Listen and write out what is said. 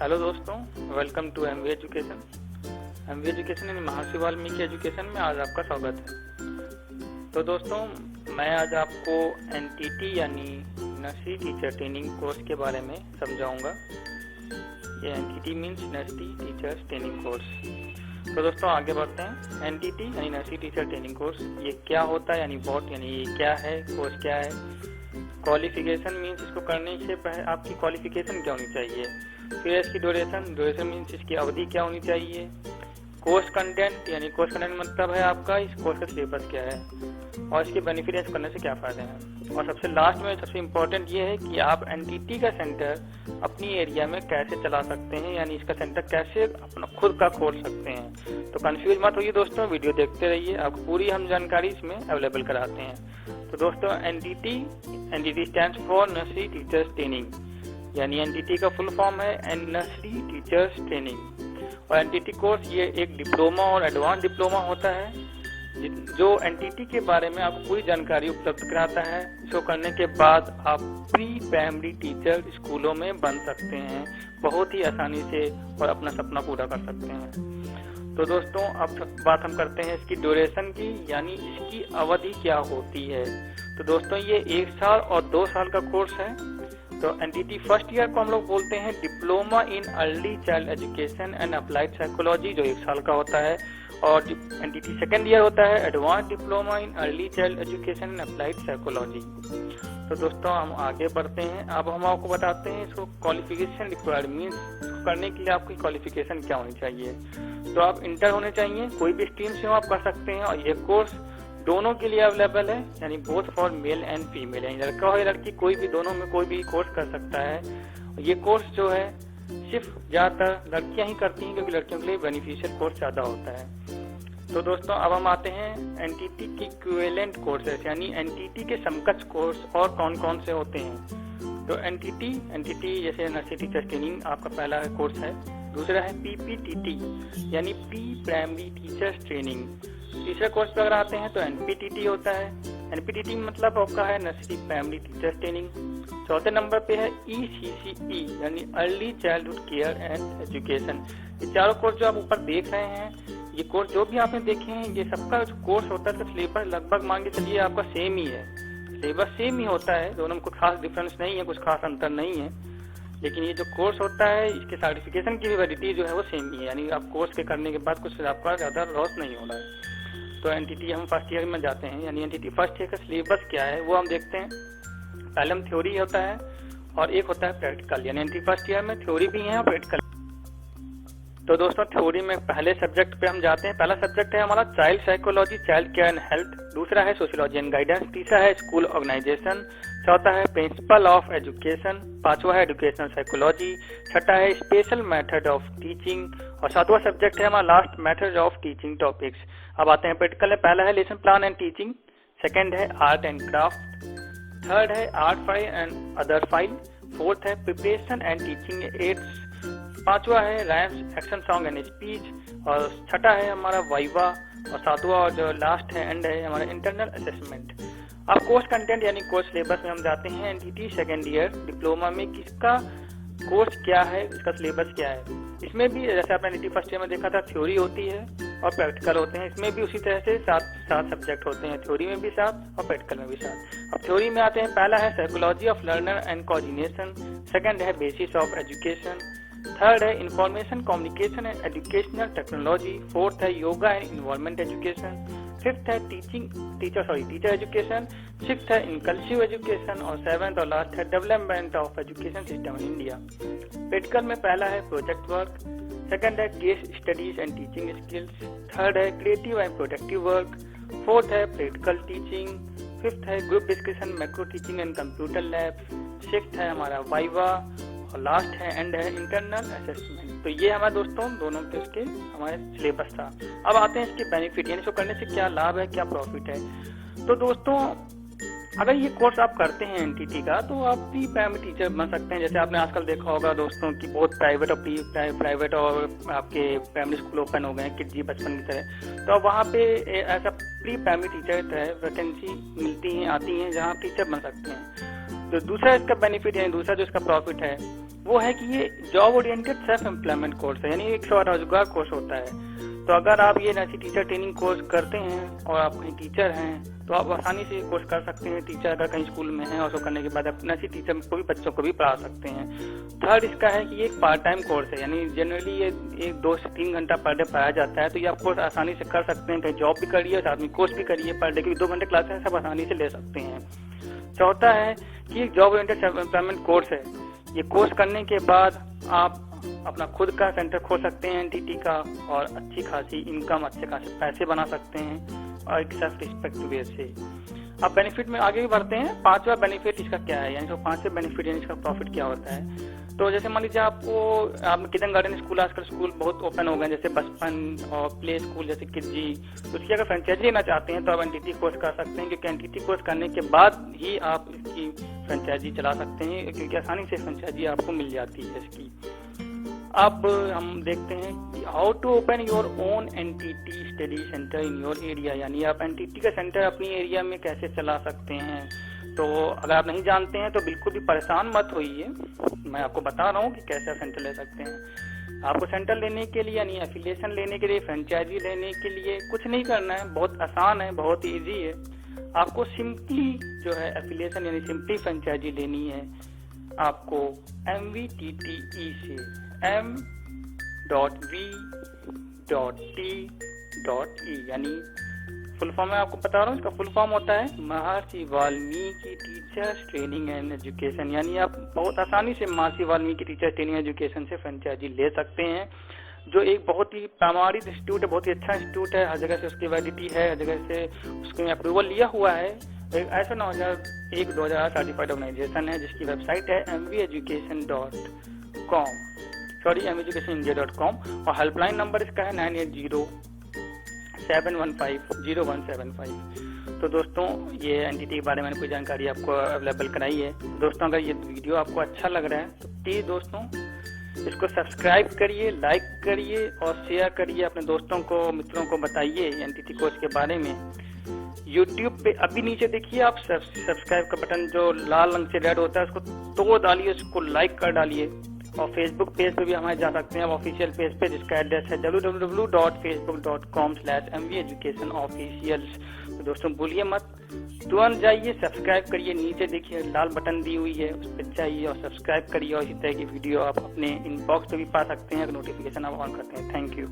Hello दोस्तों, welcome to MV education. MV education यानी Maharshi Valmiki education में आज आपका स्वागत है। तो दोस्तों, मैं आज आपको एनटीटी यानी नर्सरी टीचर ट्रेनिंग कोर्स के बारे में समझाऊंगा। ये NTT means nursery teachers training course. तो दोस्तों आगे बढ़ते हैं। एनटीटी यानी नर्सरी टीचर ट्रेनिंग कोर्स, ये क्या होता है यानी व्हाट यानी ये क्या है, कोर्स क्या है। क्वालिफिकेशन मीन्स इसको करने से पहले आपकी क्वालिफिकेशन क्या होनी चाहिए। फिर इसकी ड्यूरेशन मीन्स इसकी अवधि क्या होनी चाहिए। कोर्स कंटेंट यानी कोर्स कंटेंट मतलब है आपका इस कोर्स का सिलेबस क्या है और इसके बेनिफिट करने से क्या फायदे हैं। और सबसे लास्ट में सबसे इम्पोर्टेंट ये है कि आप एनटीटी का सेंटर अपनी एरिया में कैसे चला सकते हैं, यानी इसका सेंटर कैसे अपना खुद का खोल सकते हैं। तो कंफ्यूज मत होइए दोस्तों, वीडियो देखते रहिए, आपको पूरी हम जानकारी इसमें अवेलेबल कराते हैं। तो दोस्तों NTT stands for nursery teachers training, यानी एनटीटी का फुल फॉर्म है नर्सरी टीचर्स ट्रेनिंग। और एनटीटी कोर्स ये एक डिप्लोमा और एडवांस डिप्लोमा होता है जो एनटीटी के बारे में आपको पूरी जानकारी उपलब्ध कराता है। इसको करने के बाद आप प्री प्राइमरी टीचर स्कूलों में बन सकते हैं बहुत ही आसानी से और अपना सपना पूरा कर सकते हैं। तो दोस्तों अब बात हम करते हैं इसकी ड्यूरेशन की, यानी इसकी अवधि क्या होती है। तो दोस्तों ये 1 साल और 2 साल का कोर्स है। तो एनटीटी फर्स्ट ईयर को हम लोग बोलते हैं diploma in early child education and applied psychology, जो 1 साल का होता है। और एनटीटी सेकेंड ईयर होता है advance diploma in early child education and applied psychology. तो दोस्तों हम आगे बढ़ते हैं। अब हम आपको बताते हैं इसको क्वालिफिकेशन रिक्वायर्ड मीन्स करने के लिए आपकी क्वालिफिकेशन क्या होनी चाहिए। तो आप इंटर होने चाहिए, कोई भी स्ट्रीम से हो आप कर सकते हैं। और ये कोर्स दोनों के लिए अवेलेबल है, यानी both for male and female, यानी लड़का हो या लड़की कोई भी दोनों में कोई भी कोर्स कर सकता है। ये कोर्स जो है सिर्फ ज्यादातर लड़कियां ही करती हैं क्योंकि लड़कियों के लिए बेनिफिशियल कोर्स ज्यादा होता है। तो दोस्तों अब हम आते हैं एनटीटी की इक्विवेलेंट कोर्सेस, यानी एनटीटी के समकक्ष कोर्स और कौन कौन से होते हैं। तो एनटीटी जैसे नर्सरी टीचर ट्रेनिंग आपका पहला कोर्स है। दूसरा है पीपीटीटी यानी प्री प्राइमरी टीचर्स ट्रेनिंग। तीसरे कोर्स पर अगर आते हैं तो एनपीटीटी होता है। एनपीटीटी मतलब आपका है नर्सरी प्राइमरी टीचर्स ट्रेनिंग। चौथे नंबर पे है ईसीसीई यानी early childhood care and education. ये चारों कोर्स जो आप ऊपर देख रहे हैं, ये कोर्स जो भी आपने देखे हैं, ये सबका जो कोर्स होता है तो सिलेबस लगभग मान के चलिए आपका सेम ही है। सिलेबस सेम ही होता है, दोनों में कुछ खास डिफरेंस नहीं है, कुछ खास अंतर नहीं है। लेकिन ये जो कोर्स होता है इसके सर्टिफिकेशन की भी वैलिडिटी जो है वो सेम ही है, यानी आप कोर्स के करने के बाद कुछ आपका ज्यादा लॉस नहीं हो रहा है। तो एनटीटी हम फर्स्ट ईयर में जाते हैं, यानी एनटीटी फर्स्ट ईयर का सिलेबस क्या है वो हम देखते हैं। पहले हम थ्योरी होता है और एक होता है प्रैक्टिकल, यानी एनटीटी फर्स्ट ईयर में थ्योरी भी है और प्रैक्टिकल। तो दोस्तों थ्योरी में पहले सब्जेक्ट पे हम जाते हैं। पहला सब्जेक्ट है हमारा child psychology, child care and health. दूसरा है सोशियोलॉजी एंड गाइडेंस। तीसरा है स्कूल ऑर्गेनाइजेशन। चौथा है प्रिंसिपल ऑफ एजुकेशन। पांचवा है एजुकेशनल साइकोलॉजी। छठा है स्पेशल मेथड ऑफ टीचिंग। और सातवां सब्जेक्ट है हमारा last method of teaching topics. अब आते हैं प्रैक्टिकल में। पहला है lesson plan and teaching. Second है आर्ट एंड क्राफ्ट। थर्ड है art file and other file. Fourth है प्रिपरेशन एंड टीचिंग एड्स। पांचवा है rhymes, action, song and speech. और छठा है हमारा वाइवा। और सातवां और जो लास्ट है एंड है हमारा इंटरनल असेसमेंट। अब कोर्स कंटेंट यानी कोर्स सिलेबस में हम जाते हैं एनटीटी सेकेंड ईयर डिप्लोमा में किसका कोर्स क्या है, इसका सिलेबस क्या है। इसमें भी जैसे आपने एनटीटी फर्स्ट ईयर में देखा था थ्योरी होती है और प्रैक्टिकल होते हैं। इसमें भी उसी तरह से सात सब्जेक्ट होते हैं, थ्योरी में भी 7 और प्रैक्टिकल में भी 7। अब थ्योरी में आते हैं। पहला है psychology of learner and coordination. Second है बेसिस ऑफ एजुकेशन। थर्ड है information communication and educational technology. Fourth है yoga and environment education. Fifth है टीचर एजुकेशन। सिक्स्थ है इंक्लूसिव एजुकेशन। और सेवेंथ और लास्ट है development of education system in India. Practical में पहला है प्रोजेक्ट वर्क। सेकंड है case studies and teaching skills. Third है creative and productive work. Fourth है प्रैक्टिकल टीचिंग। फिफ्थ है group discussion, macro teaching and computer lab. Sixth है हमारा viva. और लास्ट है एंड है इंटरनल असेसमेंट। तो ये हमारे दोस्तों दोनों के उसके हमारे सिलेबस था। अब आते हैं इसके बेनिफिट, यानी इसको करने से क्या लाभ है, क्या प्रॉफिट है। तो दोस्तों अगर ये कोर्स आप करते हैं एनटीटी का तो आप प्री प्राइमरी टीचर बन सकते हैं। जैसे आपने आजकल देखा होगा दोस्तों कि बहुत प्राइवेट और आपके प्राइमरी स्कूल ओपन हो गए हैं किड्जी बचपन की तरह। तो वहाँ पे ऐसा प्री प्राइमरी टीचर तरह वैकेंसी मिलती हैं, आती हैं, जहाँ आप टीचर बन सकते हैं। जो दूसरा इसका बेनिफिट है, दूसरा जो इसका प्रॉफिट है वो है कि ये job oriented self employment course है, यानी एक स्वरोजगार कोर्स होता है। तो अगर आप ये नैसी टीचर ट्रेनिंग कोर्स करते हैं और आप कहीं टीचर हैं तो आप आसानी से कोर्स कर सकते हैं। टीचर अगर कहीं स्कूल में है और उसको करने के बाद आप नैसी टीचर को भी बच्चों को भी पढ़ा सकते हैं। थर्ड इसका है कि ये एक पार्ट टाइम कोर्स है, यानी जनरली ये 2 से 3 घंटा पर डे पढ़ाया जाता है। तो ये आप कोर्स आसानी से कर सकते हैं, कहीं जॉब भी करिए साथ में कोर्स भी करिए, पर डे की 2 घंटे क्लास है, सब आसानी से ले सकते हैं। चौथा है कि एक job oriented self employment course है। ये कोर्स करने के बाद आप अपना खुद का सेंटर खोल सकते हैं एनटीटी का, और अच्छी खासी इनकम, अच्छे खासे पैसे बना सकते हैं और एक सेल्फ रिस्पेक्ट वे से। अब बेनिफिट में आगे भी बढ़ते हैं। 5वां बेनिफिट इसका क्या है, यानी 5वें बेनिफिट यानी इसका प्रॉफिट क्या होता है। तो जैसे मान लीजिए आपने किंडरगार्टन स्कूल, आजकल स्कूल बहुत ओपन हो गए, जैसे बचपन और प्ले स्कूल जैसे किडजी, तो उसकी अगर फ्रेंचाइजी लेना चाहते हैं तो आप एनटीटी कोर्स कर सकते हैं, क्योंकि एनटीटी कोर्स करने के बाद ही आप इसकी फ्रेंचाइजी चला सकते हैं, क्योंकि आसानी से फ्रेंचाइजी आपको मिल जाती है इसकी। अब हम देखते हैं कि how to open your own NTT study centre in your area, यानी आप एनटीटी का सेंटर अपनी एरिया में कैसे चला सकते हैं। तो अगर आप नहीं जानते हैं तो बिल्कुल भी परेशान मत होइए, मैं आपको बता रहा हूँ कि कैसे आप सेंटर ले सकते हैं। आपको सेंटर लेने के लिए यानी एफिलिएशन लेने के लिए, फ्रेंचाइजी लेने के लिए कुछ नहीं करना है, बहुत आसान है, बहुत ईजी है। आपको सिंपली जो है एफिलिएशन यानी सिंपली फ्रेंचाइजी लेनी है आपको MVTTE से, M.V.T.E, यानी फुल फॉर्म मैं आपको बता रहा हूँ, इसका फुल फॉर्म होता है महर्षि Valmiki teachers training and education. यानी आप बहुत आसानी से महर्षि वाल्मीकि टीचर ट्रेनिंग एजुकेशन से फ्रेंचाइजी ले सकते हैं, जो एक बहुत ही प्रमाणित इंस्टीट्यूट है, बहुत ही अच्छा इंस्टीट्यूट है, हर जगह से उसकी वैलिडिटी है, हर जगह से उसके अप्रूवल लिया हुआ है। एक ऐसा 2001-2008 सर्टिफाइड ऑर्गेनाइजेशन है जिसकी वेबसाइट है mveducation.com और हेल्पलाइन नंबर इसका है 9807150175। तो दोस्तों ये एनटीटी के बारे में कोई जानकारी आपको अवेलेबल कराई है। दोस्तों अगर ये वीडियो आपको अच्छा लग रहा है तो प्लीज दोस्तों इसको सब्सक्राइब करिए, लाइक करिए और शेयर करिए, अपने दोस्तों को, मित्रों को बताइए एनटीटी कोर्स के बारे में। YouTube पे अभी नीचे देखिए आप सब्सक्राइब का बटन जो लाल रंग से रेड होता है उसको तो डालिए, उसको लाइक कर डालिए। और फेसबुक पेज पे भी हमारे जा सकते हैं, ऑफिशियल पेज पे जिसका एड्रेस है www.facebook.com/mveducationofficials। तो दोस्तों भूलिए मत, तुरंत जाइए सब्सक्राइब करिए, नीचे देखिए लाल बटन दी हुई है उस पर जाइए और सब्सक्राइब करिए, और इसी तरह की वीडियो आप अपने इनबॉक्स पे भी पा सकते हैं अगर नोटिफिकेशन आप ऑन करते हैं। Thank you.